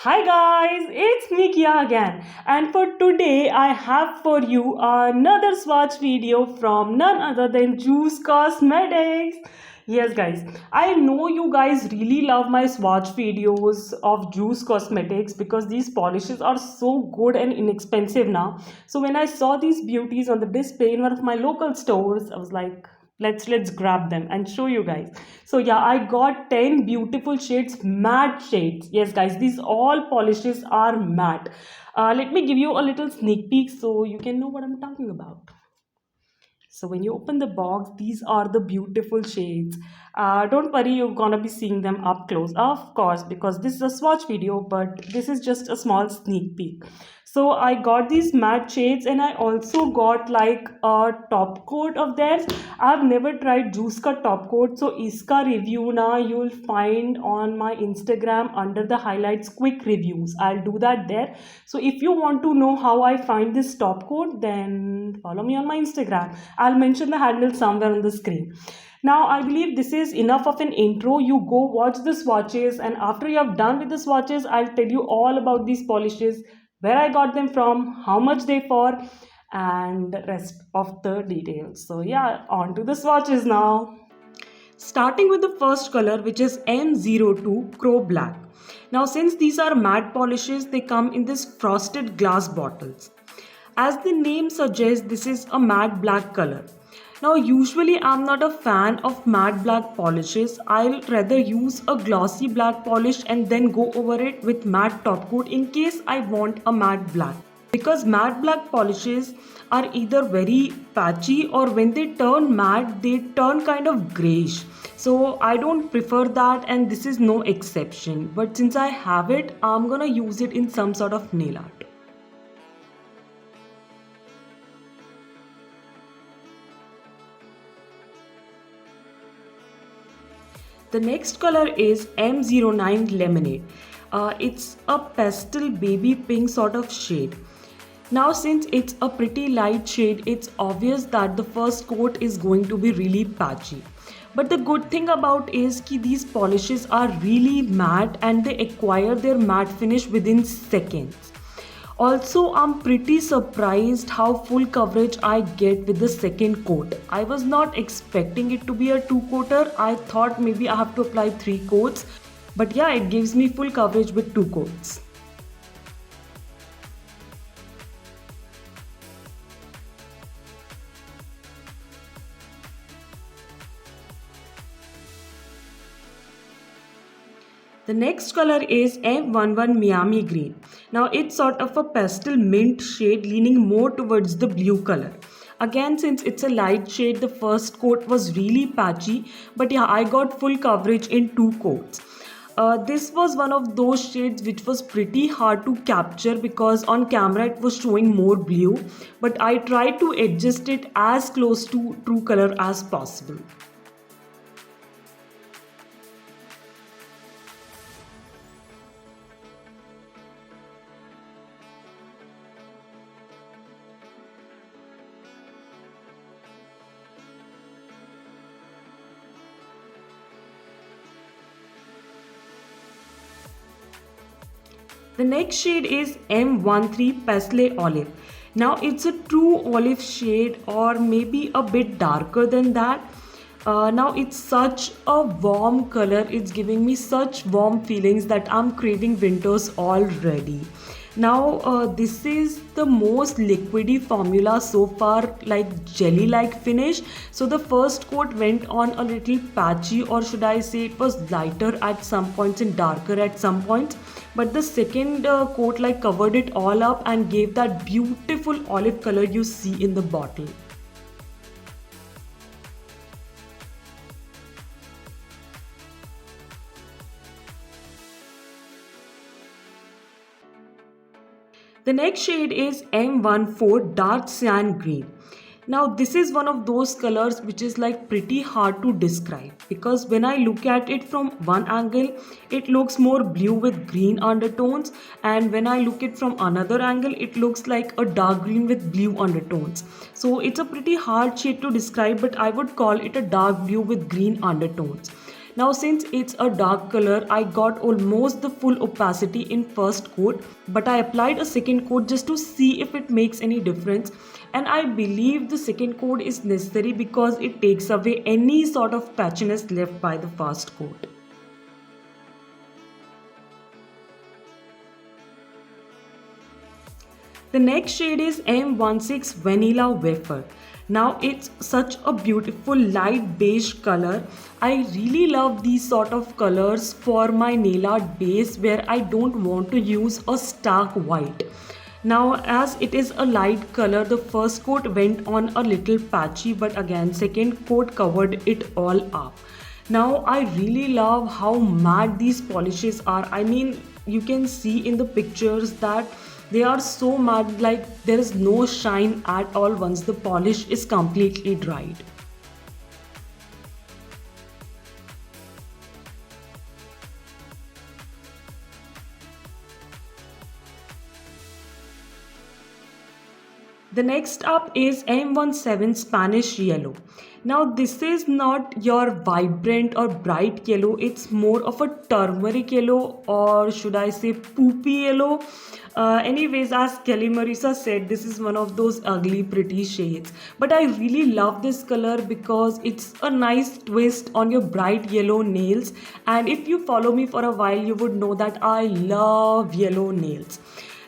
Hi guys, it's me Kia again, and for today I have for you another swatch video from none other than Juice Cosmetics. Yes guys, I know you guys really love my swatch videos of Juice Cosmetics because these polishes are so good and inexpensive now. So when I saw these beauties on the display in one of my local stores, I was like, let's grab them and show you guys. So yeah, I got 10 beautiful shades, matte shades. Yes guys, these all polishes are matte. Let me give you a little sneak peek so you can know what I'm talking about. So when you open the box, these are the beautiful shades. Don't worry, you're gonna be seeing them up close, of course, because this is a swatch video, but this is just a small sneak peek. So I got these matte shades and I also got like a top coat of theirs. I've never tried Juice Ka top coat, so iska review na you'll find on my Instagram under the highlights quick reviews. I'll do that there. So if you want to know how I find this top coat, then follow me on my Instagram. I'll mention the handle somewhere on the screen. Now, I believe this is enough of an intro. You go watch the swatches, and after you have done with the swatches, I'll tell you all about these polishes, where I got them from, how much they for, and the rest of the details. So, yeah, on to the swatches now. Starting with the first color, which is M02 Crow Black. Now, since these are matte polishes, they come in this frosted glass bottles. As the name suggests, this is a matte black color. Now, usually I'm not a fan of matte black polishes. I'll rather use a glossy black polish and then go over it with matte top coat in case I want a matte black. Because matte black polishes are either very patchy or when they turn matte, they turn kind of grayish. So I don't prefer that, and this is no exception. But since I have it, I'm gonna use it in some sort of nail art. The next color is M09 Lemonade. It's a pastel baby pink sort of shade. Now, since it's a pretty light shade, it's obvious that the first coat is going to be really patchy. But the good thing about is that these polishes are really matte and they acquire their matte finish within seconds. Also, I'm pretty surprised how full coverage I get with the second coat. I was not expecting it to be a two coater. I thought maybe I have to apply three coats. But yeah, it gives me full coverage with two coats. The next color is M11 Miami Green. Now it's sort of a pastel mint shade leaning more towards the blue color. Again, since it's a light shade, the first coat was really patchy, but yeah, I got full coverage in two coats. This was one of those shades which was pretty hard to capture because on camera it was showing more blue, but I tried to adjust it as close to true color as possible. The next shade is M13 Pastel Olive. Now it's a true olive shade or maybe a bit darker than that. Now it's such a warm color. It's giving me such warm feelings that I'm craving winters already. Now this is the most liquidy formula so far, like jelly like finish. So the first coat went on a little patchy, or should I say it was lighter at some points and darker at some points, but the second coat like covered it all up and gave that beautiful olive color you see in the bottle. The next shade is M14 Dark Cyan Green. Now this is one of those colors which is like pretty hard to describe because when I look at it from one angle, it looks more blue with green undertones, and when I look it from another angle, it looks like a dark green with blue undertones. So it's a pretty hard shade to describe, but I would call it a dark blue with green undertones. Now since it's a dark color, I got almost the full opacity in first coat, but I applied a second coat just to see if it makes any difference. And I believe the second coat is necessary because it takes away any sort of patchiness left by the first coat. The next shade is M16 Vanilla Wafer. Now it's such a beautiful light beige color. I really love these sort of colors for my nail art base where I don't want to use a stark white. Now as it is a light color, the first coat went on a little patchy, but again second coat covered it all up. Now I really love how matte these polishes are. I mean, you can see in the pictures that they are so matte, like there is no shine at all once the polish is completely dried. The next up is M17 Spanish Yellow. Now this is not your vibrant or bright yellow, it's more of a turmeric yellow, or should I say poopy yellow. Anyways, as Kelly Marisa said, this is one of those ugly pretty shades. But I really love this color because it's a nice twist on your bright yellow nails. And if you follow me for a while, you would know that I love yellow nails.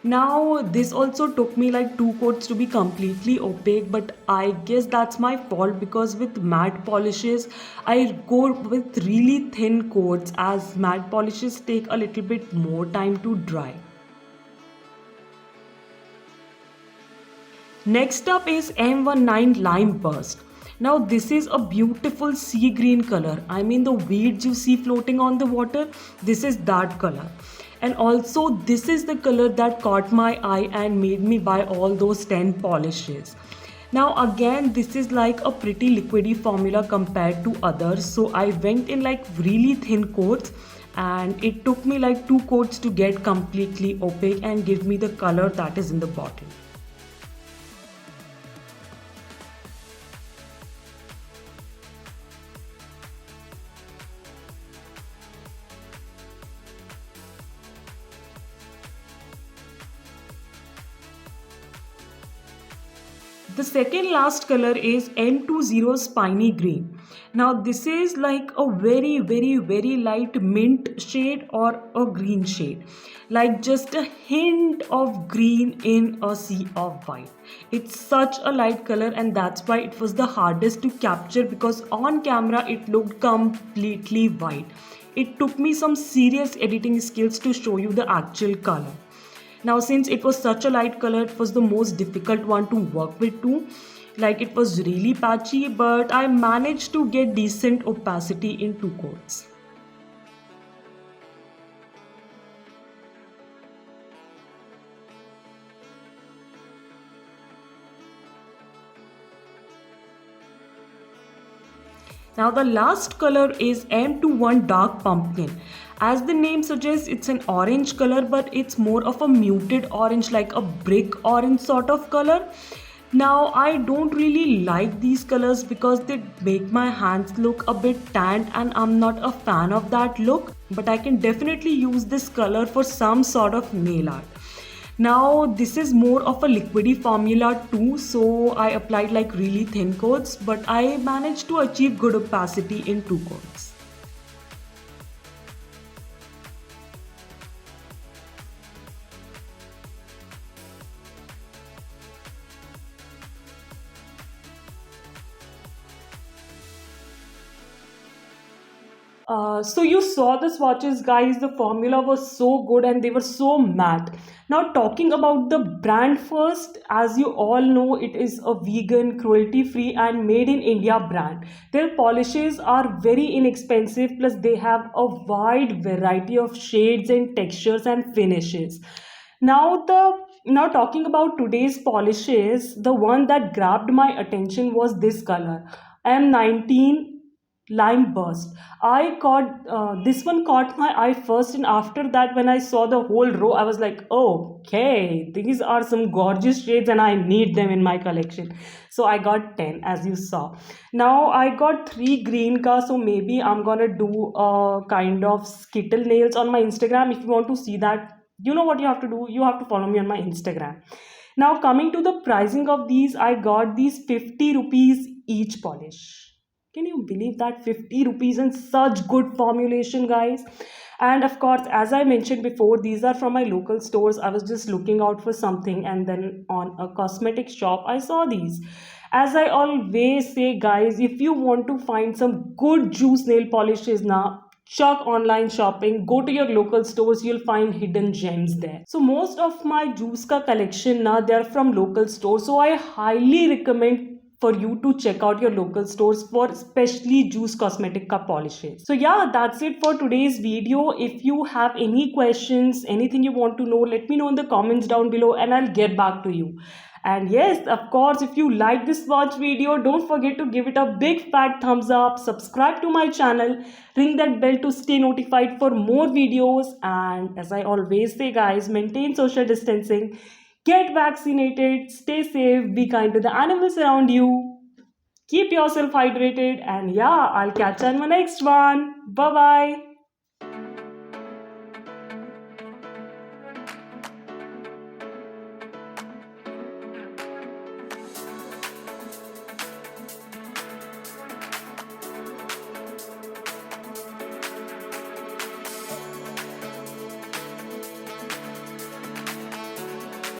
Now this also took me like two coats to be completely opaque, but I guess that's my fault because with matte polishes I go with really thin coats as matte polishes take a little bit more time to dry. Next up is M19 Lime Burst. Now this is a beautiful sea green color. I mean the weeds you see floating on the water, this is that color. And also this is the color that caught my eye and made me buy all those 10 polishes. Now again this is like a pretty liquidy formula compared to others, so I went in like really thin coats and it took me like two coats to get completely opaque and give me the color that is in the bottle. The second last color is M20 Spiny Green. Now this is like a very light mint shade or a green shade. Like just a hint of green in a sea of white. It's such a light color and that's why it was the hardest to capture because on camera it looked completely white. It took me some serious editing skills to show you the actual color. Now since it was such a light color, it was the most difficult one to work with too. Like it was really patchy, but I managed to get decent opacity in two coats. Now the last color is M21 Dark Pumpkin. As the name suggests, it's an orange color, but it's more of a muted orange, like a brick orange sort of color. Now I don't really like these colors because they make my hands look a bit tanned and I'm not a fan of that look. But I can definitely use this color for some sort of nail art. Now this is more of a liquidy formula too, so I applied like really thin coats, but I managed to achieve good opacity in two coats. So you saw the swatches, guys. The formula was so good and they were so matte. Now talking about the brand first, as you all know, it is a vegan, cruelty-free and made in India brand. Their polishes are very inexpensive, plus they have a wide variety of shades and textures and finishes. Now talking about today's polishes, the one that grabbed my attention was this color, M19 lime burst. I caught this one caught my eye first, and after that, when I saw the whole row, I was like, oh, okay, these are some gorgeous shades, and I need them in my collection. So I got 10, as you saw. Now I got three green cars, so maybe I'm gonna do a kind of skittle nails on my Instagram. If you want to see that, you know what you have to do. You have to follow me on my Instagram. Now coming to the pricing of these, I got these 50 rupees each polish. Can you believe that? 50 rupees and such good formulation, guys. And of course, as I mentioned before, these are from my local stores. I was just looking out for something, and then on a cosmetic shop I saw these. As I always say, guys, if you want to find some good juice nail polishes now, chuck online shopping, go to your local stores, you'll find hidden gems there. So most of my juice ka collection now, they're from local stores, so I highly recommend for you to check out your local stores for especially juice cosmetic ka polishes. So yeah, that's it for today's video. If you have any questions, anything you want to know, let me know in the comments down below, and I'll get back to you. And yes, of course, if you like this watch video, don't forget to give it a big fat thumbs up, subscribe to my channel, ring that bell to stay notified for more videos. And as I always say, guys, maintain social distancing, get vaccinated, stay safe, be kind to the animals around you, keep yourself hydrated, and yeah, I'll catch you in my next one. Bye bye.